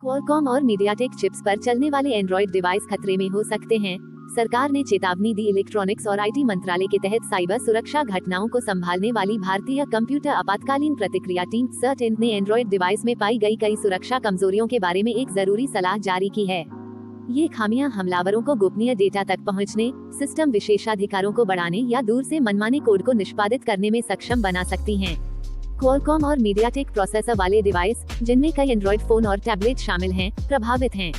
Qualcomm और MediaTek chips पर चलने वाले एंड्रॉइड डिवाइस खतरे में हो सकते हैं। सरकार ने चेतावनी दी। इलेक्ट्रॉनिक्स और आईटी मंत्रालय के तहत साइबर सुरक्षा घटनाओं को संभालने वाली भारतीय कंप्यूटर आपातकालीन प्रतिक्रिया टीम सर्ट ने एंड्रॉइड डिवाइस में पाई गई कई सुरक्षा कमजोरियों के बारे में एक जरूरी सलाह जारी की है। ये खामियां हमलावरों को गोपनीय डेटा तक पहुंचने, सिस्टम विशेषाधिकारों को बढ़ाने या दूर से मनमाने कोड को निष्पादित करने में सक्षम बना सकती हैं। क्वालकॉम और मीडियाटेक प्रोसेसर वाले डिवाइस, जिनमें कई एंड्रॉइड फोन और टैबलेट शामिल हैं, प्रभावित हैं।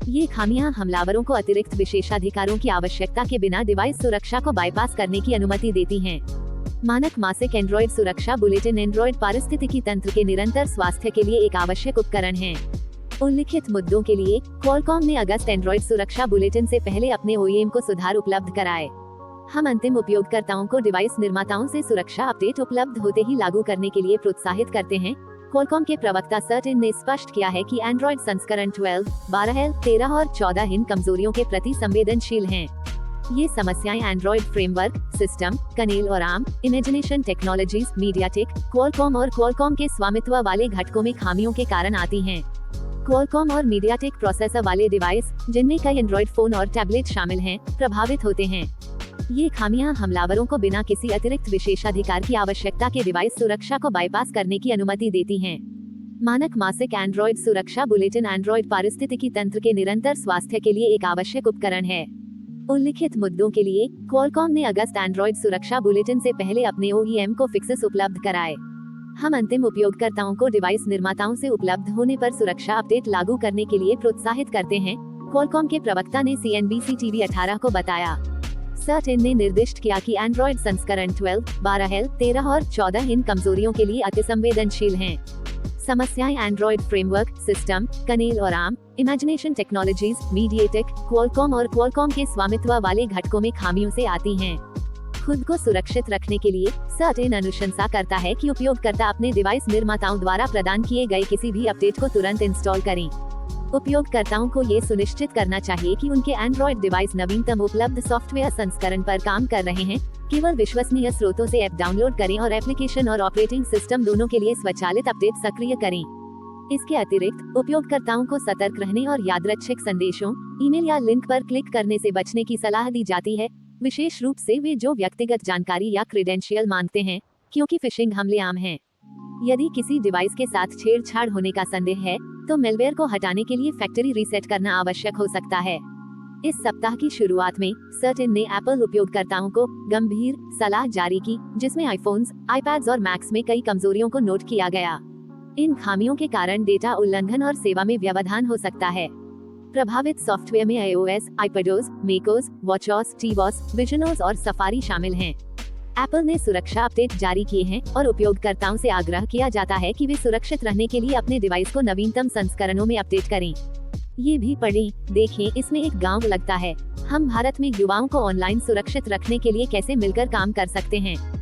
ये खामियां हमलावरों को अतिरिक्त विशेषाधिकारों की आवश्यकता के बिना डिवाइस सुरक्षा को बाईपास करने की अनुमति देती हैं। मानक मासिक एंड्रॉइड सुरक्षा बुलेटिन एंड्रॉइड पारिस्थितिकी तंत्र के निरंतर स्वास्थ्य के लिए एक आवश्यक उपकरण है। उल्लिखित मुद्दों के लिए क्वालकॉम ने अगस्त एंड्रॉइड सुरक्षा बुलेटिन से पहले अपने OEM को सुधार उपलब्ध कराए। हम अंतिम उपयोगकर्ताओं को डिवाइस निर्माताओं से सुरक्षा अपडेट उपलब्ध होते ही लागू करने के लिए प्रोत्साहित करते हैं। क्वालकॉम के प्रवक्ता सर्ट ने स्पष्ट किया है कि एंड्रॉइड संस्करण 12, 12, 13 और 14 इन कमजोरियों के प्रति संवेदनशील हैं। ये समस्याएं एंड्रॉइड फ्रेमवर्क, सिस्टम, कनेल और arm, imagination technologies, MediaTek, Qualcomm और क्वालकॉम के स्वामित्व वाले घटकों में खामियों के कारण आती हैं। क्वालकॉम और मीडियाटेक प्रोसेसर वाले डिवाइस, जिनमें कई एंड्रॉइड फोन और टैबलेट शामिल हैं, प्रभावित होते हैं। ये खामियां हमलावरों को बिना किसी अतिरिक्त विशेषाधिकार की आवश्यकता के डिवाइस सुरक्षा को बाईपास करने की अनुमति देती हैं। मानक मासिक एंड्रॉइड सुरक्षा बुलेटिन एंड्रॉइड पारिस्थितिकी तंत्र के निरंतर स्वास्थ्य के लिए एक आवश्यक उपकरण है। उल्लिखित मुद्दों के लिए क्वालकॉम ने अगस्त एंड्रॉइड सुरक्षा बुलेटिन से पहले अपने OEM को फिक्सेस उपलब्ध कराए। हम अंतिम उपयोगकर्ताओं को डिवाइस निर्माताओं से उपलब्ध होने पर सुरक्षा अपडेट लागू करने के लिए प्रोत्साहित करते हैं, क्वालकॉम के प्रवक्ता ने CNBC TV 18 को बताया। सर्ट ने निर्दिष्ट किया कि एंड्रॉइड संस्करण 12, 12, 13 और 14 इन कमजोरियों के लिए अतिसंवेदनशील हैं। समस्याएं एंड्रॉइड फ्रेमवर्क, सिस्टम, कनेल और arm, imagination technologies, MediaTek, Qualcomm और क्वालकॉम के स्वामित्व वाले घटकों में खामियों से आती हैं। खुद को सुरक्षित रखने के लिए सर्ट अनुशंसा करता है कि उपयोगकर्ता अपने डिवाइस निर्माताओं द्वारा प्रदान किए गए किसी भी अपडेट को तुरंत इंस्टॉल करें। उपयोगकर्ताओं को ये सुनिश्चित करना चाहिए कि उनके एंड्रॉइड डिवाइस नवीनतम उपलब्ध सॉफ्टवेयर संस्करण पर काम कर रहे हैं। केवल विश्वसनीय स्रोतों से ऐप डाउनलोड करें और एप्लीकेशन और ऑपरेटिंग सिस्टम दोनों के लिए स्वचालित अपडेट सक्रिय करें। इसके अतिरिक्त उपयोगकर्ताओं को सतर्क रहने और यादृच्छिक संदेशों, ईमेल या लिंक पर क्लिक करने से बचने की सलाह दी जाती है, विशेष रूप से वे जो व्यक्तिगत जानकारी या क्रेडेंशियल मांगते हैं, क्योंकि फिशिंग हमले आम हैं। यदि किसी डिवाइस के साथ छेड़छाड़ होने का संदेह है, तो मेलवेयर को हटाने के लिए फैक्ट्री रीसेट करना आवश्यक हो सकता है। इस सप्ताह की शुरुआत में सर्ट ने एप्पल उपयोगकर्ताओं को गंभीर सलाह जारी की, जिसमें आईफोन्स, आईपैड्स और मैक्स में कई कमजोरियों को नोट किया गया। इन खामियों के कारण डेटा उल्लंघन और सेवा में व्यवधान हो सकता है। प्रभावित सॉफ्टवेयर में iOS, iPadOS, macOS, watchOS, tvOS, visionOS और सफारी शामिल हैं। एप्पल ने सुरक्षा अपडेट जारी किए हैं और उपयोगकर्ताओं से आग्रह किया जाता है कि वे सुरक्षित रहने के लिए अपने डिवाइस को नवीनतम संस्करणों में अपडेट करें। ये भी पढ़ें, देखें, इसमें एक गांव लगता है। हम भारत में युवाओं को ऑनलाइन सुरक्षित रखने के लिए कैसे मिलकर काम कर सकते हैं।